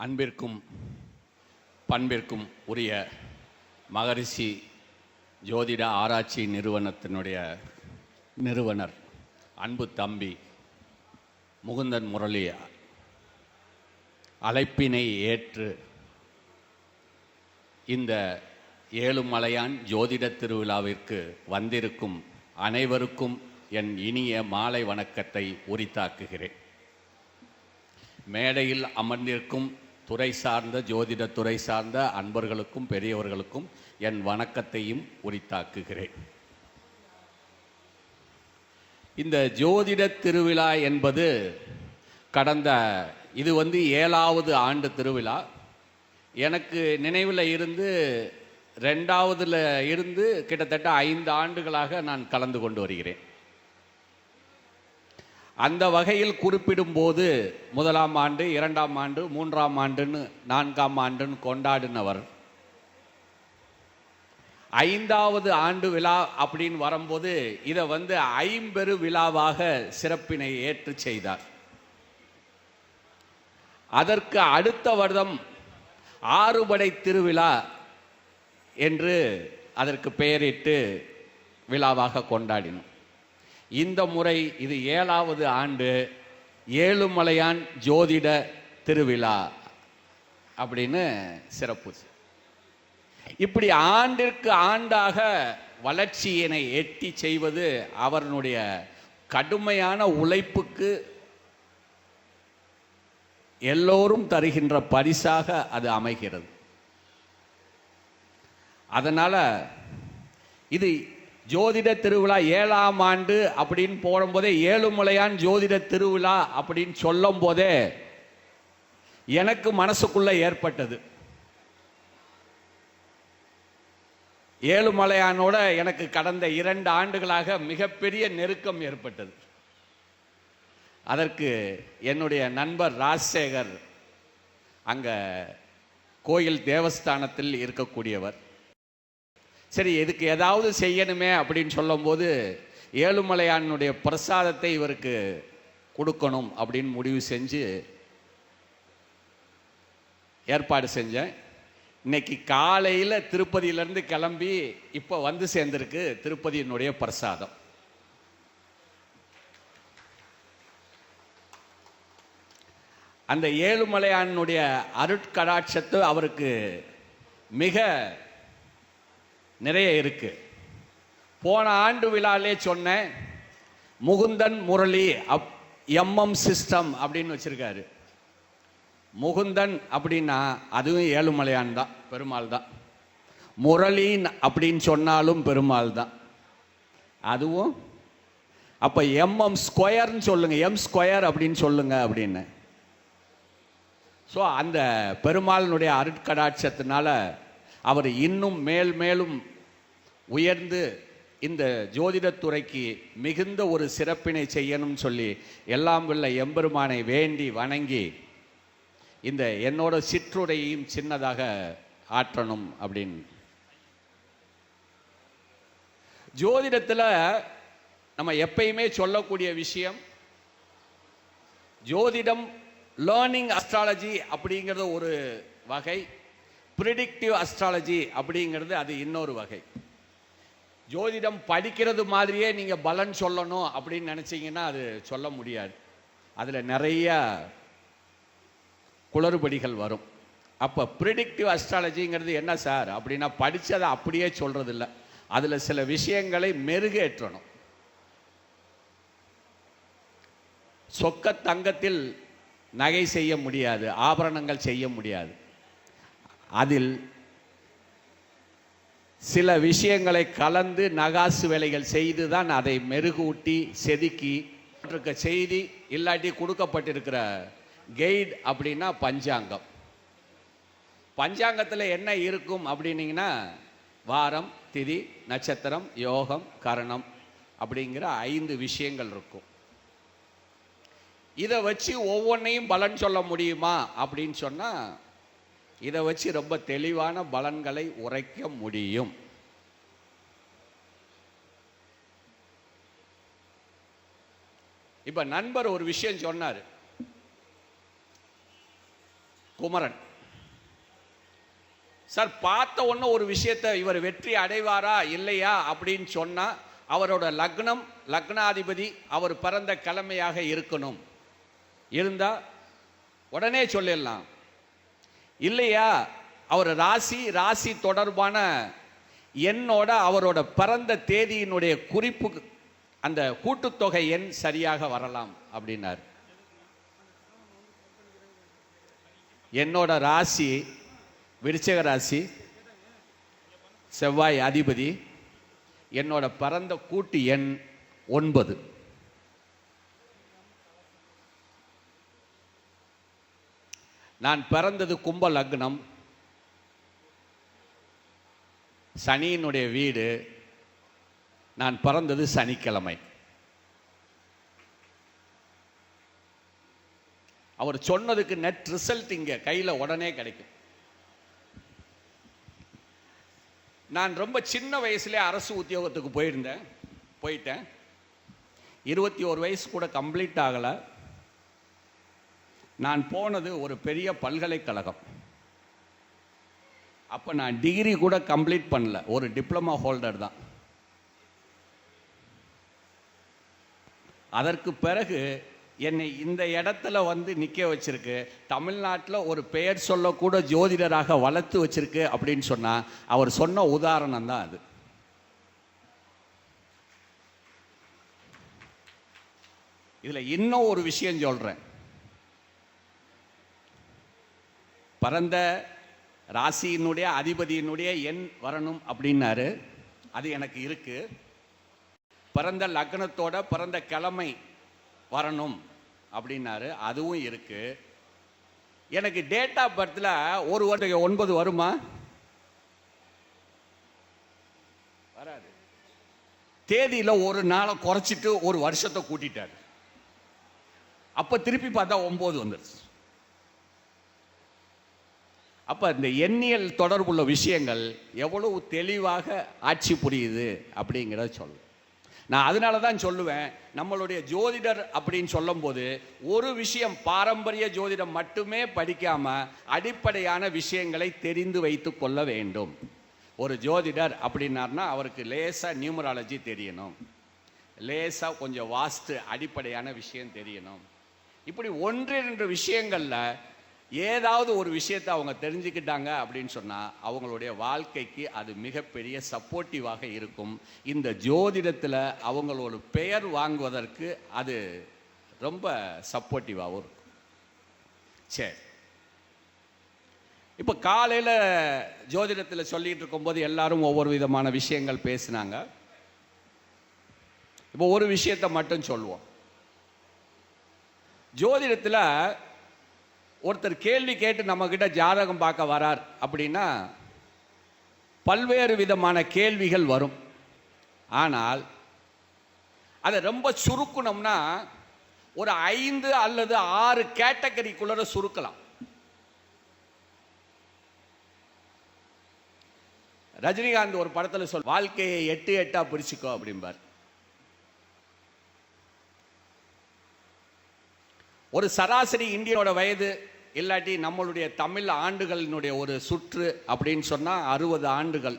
அன்பிற்கும் பண்பிற்கும் உரிய மகரிஷி ஜோதிட ஆராய்ச்சி நிறுவனத்தினுடைய நிறுவனர் அன்பு தம்பி முகுந்தன் முரளி அழைப்பினை ஏற்று இந்த ஏழுமலையான் ஜோதிட திருவிழாவிற்கு வந்திருக்கும் அனைவருக்கும் என் இனிய மாலை வணக்கத்தை உரித்தாக்குகிறேன். மேடையில் அமர்ந்திருக்கும் துறை சார்ந்த ஜோதிட துறை சார்ந்த அன்பர்களுக்கும் பெரியவர்களுக்கும் என் வணக்கத்தையும் உரித்தாக்குகிறேன். இந்த ஜோதிட திருவிழா என்பது இது 7வது ஆண்டு திருவிழா. எனக்கு நினைவில் இருந்து 2வதுல இருந்து கிட்டத்தட்ட 5 ஆண்டுகளாக நான் கலந்து கொண்டு வருகிறேன். அந்த வகையில் குறிப்பிடும்போது 1ஆம் ஆண்டு, 2ஆம் ஆண்டு, 3ஆம் ஆண்டுன்னு 4ஆம் ஆண்டுன்னு கொண்டாடினவர் 5வது ஆண்டு விழா அப்படின்னு வரும்போது இதை ஐம்பெரு விழாவாக சிறப்பினை ஏற்று செய்தார். அதற்கு அடுத்த வருடம் 6 படை திருவிழா என்று அதற்கு பெயரிட்டு விழாவாக கொண்டாடினோம். இந்த முறை இது 7வது ஆண்டு ஏழுமலையான் ஜோதிட திருவிழா அப்படின்னு சிறப்பு. இப்படி ஆண்டிற்கு ஆண்டாக வளர்ச்சியினை எட்டி செய்வது அவர்களுடைய கடுமையான உழைப்புக்கு எல்லோரும் தருகின்ற பரிசாக அது அமைகிறது. அதனால இது ஜோதிட திருவிழா 7ஆம் ஆண்டு அப்படின்னு போடும்போதே ஏழுமலையான் ஜோதிட திருவிழா அப்படின்னு சொல்லும் போதே எனக்கு மனசுக்குள்ள ஏற்பட்டது, ஏழுமலையானோட எனக்கு கடந்த 2 ஆண்டுகளாக மிகப்பெரிய நெருக்கம் ஏற்பட்டது. அதற்கு என்னுடைய நண்பர் ராஜசேகர் அங்க கோயில் தேவஸ்தானத்தில் இருக்கக்கூடியவர். சரி, இதுக்கு ஏதாவது செய்யணுமே அப்படின்னு சொல்லும்போது ஏழுமலையானுடைய பிரசாதத்தை இவருக்கு கொடுக்கணும் அப்படின்னு முடிவு செஞ்சு ஏற்பாடு செஞ்சேன். இன்னைக்கு காலையில் திருப்பதியிலேருந்து கிளம்பி இப்போ சேர்ந்திருக்கு திருப்பதியினுடைய பிரசாதம். அந்த ஏழுமலையானுடைய அருட்கடாட்சத்து அவருக்கு மிக நிறைய இருக்கு. போன ஆண்டு விழாலே சொன்னேன், முகுந்தன் முரளி எம்எம் சிஸ்டம் அப்படின்னு வச்சிருக்காரு. முகுந்தன் அப்படின்னா அதுவும் ஏழுமலையான் தான், பெருமாள் தான். முரளின் அப்படின்னு சொன்னாலும் பெருமாள் தான், அதுவும். அப்போ எம்எம் ஸ்கொயர்னு சொல்லுங்க, எம் ஸ்கொயர் அப்படின்னு சொல்லுங்க அப்படின்னு. ஸோ அந்த பெருமாளினுடைய அருட்கடாட்சத்தினால அவர் இன்னும் மேலும் உயர்ந்து இந்த ஜோதிடத்துறைக்கு மிகுந்த ஒரு சிறப்பினை செய்யணும்னு சொல்லி எல்லாம் வல்ல எம்பெருமானை வேண்டி வணங்கி இந்த என்னோட சிற்றுரையையும் சின்னதாக ஆற்றணும் அப்படின்னு. ஜோதிடத்தில் நம்ம எப்பயுமே சொல்லக்கூடிய விஷயம், ஜோதிடம் லேர்னிங் அஸ்ட்ராலஜி அப்படிங்கிறது ஒரு வகை, ப்ரிடிக்டிவ் அஸ்ட்ராலஜி அப்படிங்கிறது அது இன்னொரு வகை. ஜோதிடம் படிக்கிறது மாதிரியே நீங்கள் பலன் சொல்லணும் அப்படின்னு நினச்சிங்கன்னா அது சொல்ல முடியாது. அதில் நிறைய குளறுபடிகள் வரும். அப்போ ப்ரிடிக்டிவ் அஸ்ட்ராலஜிங்கிறது என்ன சார் அப்படின்னா, படித்ததை அப்படியே சொல்கிறது இல்லை, அதில் சில விஷயங்களை மெருகேற்றணும். சொக்க தங்கத்தில் நகை செய்ய முடியாது, ஆபரணங்கள் செய்ய முடியாது. அதில் சில விஷயங்களை கலந்து நகாசு வேலைகள் செய்து தான் அதை மெருகூட்டி செதுக்கி இருக்க செய்தி இல்லாட்டி கொடுக்கப்பட்டிருக்கிற கைடு அப்படின்னா பஞ்சாங்கம். பஞ்சாங்கத்தில் என்ன இருக்கும் அப்படின்னீங்கன்னா, வாரம், திதி, நட்சத்திரம், யோகம், கரணம் அப்படிங்கிற 5 விஷயங்கள் இருக்கும். இதை வச்சு ஒவ்வொன்றையும் பலன் சொல்ல முடியுமா அப்படின்னு சொன்னால், இதை வச்சு ரொம்ப தெளிவான பலன்களை உரைக்க முடியும். இப்ப நண்பர் ஒரு விஷயம் சொன்னார், குமரன். சார் பார்த்த உடனே ஒரு விஷயத்தை இவர் வெற்றி அடைவாரா இல்லையா அப்படின்னு சொன்னா அவரோட லக்னம், லக்னாதிபதி அவர் பிறந்த கிழமையாக இருக்கணும். இருந்தா உடனே சொல்லிடலாம். இல்லையா அவர் ராசி தொடர்பான எண்ணோட அவரோட பிறந்த தேதியினுடைய குறிப்பு அந்த கூட்டுத்தொகை எண் சரியாக வரலாம் அப்படின்னார். என்னோட ராசி விருச்சிக ராசி, செவ்வாய் அதிபதி, என்னோட பிறந்த கூட்டு எண் 9. நான் பிறந்தது கும்ப லக்னம், சனியினுடைய வீடு, நான் பிறந்தது சனிக்கிழமை. அவர் சொன்னதுக்கு நெட் ரிசல்ட் இங்க கையில உடனே கிடைக்கும். நான் ரொம்ப சின்ன வயசுல அரசு உத்தியோகத்துக்கு போயிட்டேன். 21 வயசு கூட கம்ப்ளீட் ஆகல. நான் போனது ஒரு பெரிய பல்கலைக்கழகம். அப்ப நான் டிகிரி கூட கம்ப்ளீட் பண்ணல, ஒரு டிப்ளமா ஹோல்டர் தான். அதற்கு பிறகு என்னை இந்த இடத்துல வந்து நிற்க வச்சிருக்கு, தமிழ்நாட்டில் ஒரு பெயர் சொல்லக்கூட ஜோதிடராக வளர்த்து வச்சிருக்கு அப்படின்னு சொன்னா அவர் சொன்ன உதாரணம் தான் அது. இதுல இன்னும் ஒரு விஷயம் சொல்றேன். பிறந்த ராசியினுடைய அதிபதியினுடைய எண் வரணும் அப்படின்னாரு. அது எனக்கு இருக்கு. பிறந்த லக்னத்தோட பிறந்த கிழமை வரணும் அப்படின்னாரு. அதுவும் இருக்கு. எனக்கு டேட் ஆஃப் பர்த்ல ஒரு வருஷம் 9 வருமா? வராது. தேதியில ஒரு நாளை குறைச்சிட்டு ஒரு வருஷத்தை கூட்டிட்டாரு. அப்ப திருப்பி பார்த்தா 9 வந்துருச்சு. அப்ப இந்த எண்ணியல் தொடர்புள்ள விஷயங்கள் எவ்வளவு தெளிவாக ஆட்சி புரியுது அப்படிங்கிறத சொல்லுவேன். நான் அதனால தான் சொல்லுவேன், நம்மளுடைய ஜோதிடர் அப்படின்னு சொல்லும் போது ஒரு விஷயம், பாரம்பரிய ஜோதிடம் மட்டுமே படிக்காம அடிப்படையான விஷயங்களை தெரிந்து வைத்து கொள்ள வேண்டும். ஒரு ஜோதிடர் அப்படின்னார்னா அவருக்கு லேசா நியூமராலஜி தெரியணும், லேசா கொஞ்சம் வாஸ்து அடிப்படையான விஷயம் தெரியணும். இப்படி 1-2 விஷயங்கள்ல ஏதாவது ஒரு விஷயத்தை அவங்க தெரிஞ்சுக்கிட்டாங்க அப்படின்னு சொன்னா அவங்களுடைய வாழ்க்கைக்கு அது மிகப்பெரிய சப்போர்ட்டிவாக இருக்கும். இந்த ஜோதிடத்தில் அவங்களோட பெயர் வாங்குவதற்கு அது ரொம்ப சப்போர்ட்டிவாகவும் இருக்கும். சரி, இப்போ காலையில் ஜோதிடத்தில் சொல்லிட்டு இருக்கும்போது எல்லாரும் ஒவ்வொரு விதமான விஷயங்கள் பேசினாங்க. இப்போ ஒரு விஷயத்தை மட்டும் சொல்லுவோம். ஜோதிடத்தில் ஒருத்தர் கேள்வி கேட்டு நம்ம கிட்ட ஜாதகம் பார்க்க வரார் அப்படின்னா பல்வேறு விதமான கேள்விகள் வரும். ஆனால் அதை ரொம்ப சுருக்கணும்னா ஒரு 5 அல்லது 6 கேட்டகரிக்குள்ள சுருக்கலாம். ரஜினிகாந்த் ஒரு படத்தில் சொல், வாழ்க்கையை 8 பிரிச்சுக்கோ அப்படிம்பார். ஒரு சராசரி இந்தியனோட வயது இல்லாட்டி நம்மளுடைய தமிழ் ஆண்டுகளினுடைய ஒரு சுற்று அப்படின்னு சொன்னால் 60 ஆண்டுகள்.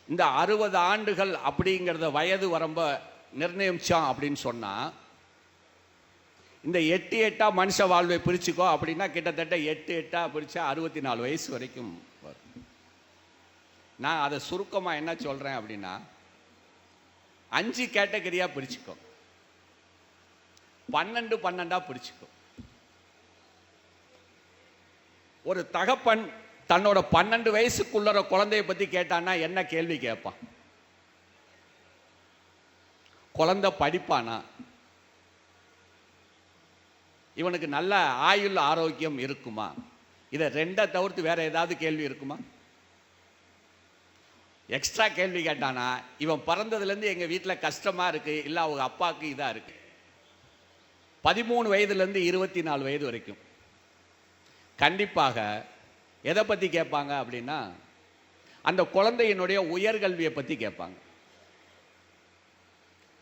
இந்த 60 ஆண்டுகள் அப்படிங்கிறத வயது வரம்ப நிர்ணயிச்சோம் அப்படின்னு சொன்னால் இந்த 8 மனுஷ வாழ்வை பிரிச்சுக்கோ அப்படின்னா கிட்டத்தட்ட 8 பிரிச்சா 64 வயசு வரைக்கும் வரும். நான் அதை சுருக்கமாக என்ன சொல்கிறேன் அப்படின்னா 5 கேட்டகரியாக பிரிச்சுக்கோ, 12 பிரிச்சுக்கோ. ஒரு தகப்பன் தன்னோட 12 வயசுக்குள்ள குழந்தைய பத்தி கேட்டான்னா என்ன கேள்வி கேட்பான்? குழந்தை படிப்பானா? இவனுக்கு நல்ல ஆயுள் ஆரோக்கியம் இருக்குமா? இதை 2 தவிர்த்து வேற ஏதாவது கேள்வி இருக்குமா? எக்ஸ்ட்ரா கேள்வி கேட்டானா இவன் பிறந்ததுலேருந்து எங்க வீட்டில் கஷ்டமா இருக்கு, இல்லை அவங்க அப்பாவுக்கு இதா இருக்கு. 13 வயதுலேருந்து 24 வயது வரைக்கும் கண்டிப்பாக எதை பற்றி கேட்பாங்க அப்படின்னா அந்த குழந்தையினுடைய உயர்கல்வியை பற்றி கேட்பாங்க.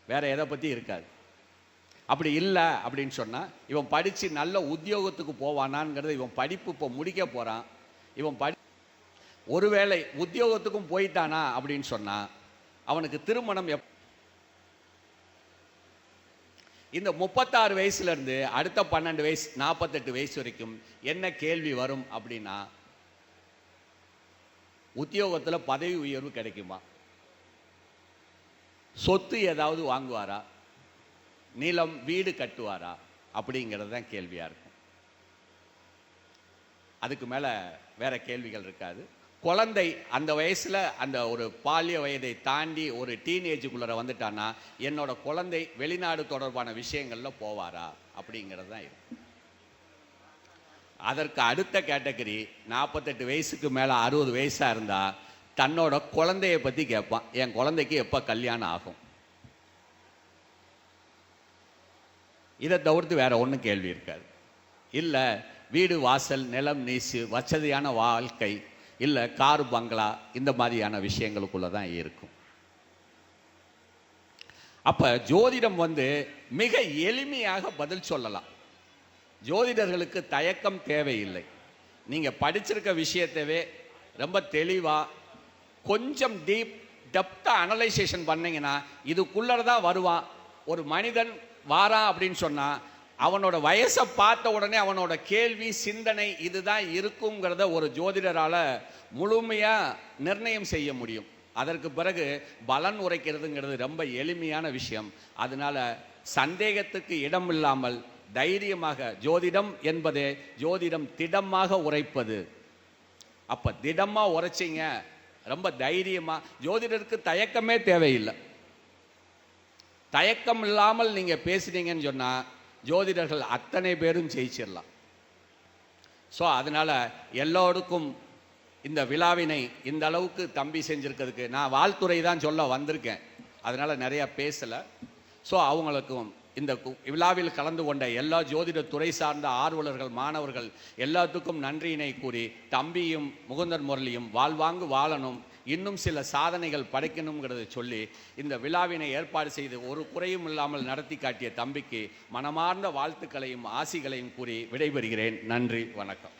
வேற எதை பற்றி இருக்காது. அப்படி இல்லை அப்படின்னு சொன்னால் இவன் படித்து நல்ல உத்தியோகத்துக்கு போவானாங்கிறது, இவன் படிப்பு இப்போ முடிக்க போகிறான், இவன் ஒருவேளை உத்தியோகத்துக்கும் போயிட்டானா அப்படின்னு சொன்னால் அவனுக்கு திருமணம் இந்த 36 வயசுலேருந்து அடுத்த 12 வயசு 48 வயசு வரைக்கும் என்ன கேள்வி வரும் அப்படின்னா, உத்தியோகத்தில் பதவி உயர்வு கிடைக்குமா, சொத்து ஏதாவது வாங்குவாரா, நிலம் வீடு கட்டுவாரா அப்படிங்கிறது தான் கேள்வியாக இருக்கும். அதுக்கு மேலே வேற கேள்விகள் இருக்காது. குழந்தை அந்த வயசில் அந்த ஒரு பாலிய வயதை தாண்டி ஒரு டீனேஜுக்குள்ளே வந்துட்டான்னா என்னோட குழந்தை வெளிநாடு தொடர்பான விஷயங்களில் போவாரா அப்படிங்கிறது தான் இருக்கும். அதற்கு அடுத்த கேட்டகரி 48 வயசுக்கு மேலே 60 வயசாக இருந்தால் தன்னோட குழந்தைய பற்றி கேட்பான், என் குழந்தைக்கு எப்போ கல்யாணம் ஆகும். இதை தவிர்த்து வேற ஒன்றும் கேள்வி இருக்காது. இல்லை வீடு வாசல் நிலம் நீசு வசதியான வாழ்க்கை, இல்லை கார் பங்களா, இந்த மாதிரியான விஷயங்களுக்குள்ள தான் இருக்கும். அப்போ ஜோதிடம் மிக எளிமையாக பதில் சொல்லலாம். ஜோதிடர்களுக்கு தயக்கம் தேவையில்லை. நீங்கள் படிச்சிருக்க விஷயத்தவே ரொம்ப தெளிவாக கொஞ்சம் டெப்த்தாக அனலைசேஷன் பண்ணீங்கன்னா இதுக்குள்ளதான் வருவான். ஒரு மனிதன் வாரான் அப்படின்னு சொன்னால் அவனோட வயசை பார்த்த உடனே அவனோட கேள்வி சிந்தனை இதுதான் இருக்குங்கிறத ஒரு ஜோதிடரால் முழுமையாக நிர்ணயம் செய்ய முடியும். அதற்கு பிறகு பலன் உரைக்கிறதுங்கிறது ரொம்ப எளிமையான விஷயம். அதனால சந்தேகத்துக்கு இடம் இல்லாமல் தைரியமாக, ஜோதிடம் என்பதே ஜோதிடம் திடமாக உரைப்பது. அப்போ திடமாக உரைச்சிங்க, ரொம்ப தைரியமாக, ஜோதிடருக்கு தயக்கமே தேவையில்லை. தயக்கம் இல்லாமல் நீங்கள் பேசுனீங்கன்னு சொன்னால் ஜோதிடர்கள் அத்தனை பேரும் ஜெயிச்சிடலாம். ஸோ அதனால் எல்லோருக்கும் இந்த விழாவினை இந்த அளவுக்கு தம்பி செஞ்சுருக்கிறதுக்கு நான் வாழ்த்துறை தான் சொல்ல வந்திருக்கேன். அதனால் நிறையா பேசலை. ஸோ அவங்களுக்கும் இந்த விழாவில் கலந்து கொண்ட எல்லா ஜோதிட துறை சார்ந்த ஆர்வலர்கள் மாணவர்கள் எல்லாத்துக்கும் நன்றியினை கூறி, தம்பியும் முகுந்தன் முரளியும் வாழ்வாங்கு வாழணும், இன்னும் சில சாதனைகள் படைக்கணுங்கிறத சொல்லி இந்த விழாவினை ஏற்பாடு செய்து ஒரு குறையும் இல்லாமல் நடத்தி காட்டிய தம்பிக்கு மனமார்ந்த வாழ்த்துக்களையும் ஆசிகளையும் கூறி விடைபெறுகிறேன். நன்றி, வணக்கம்.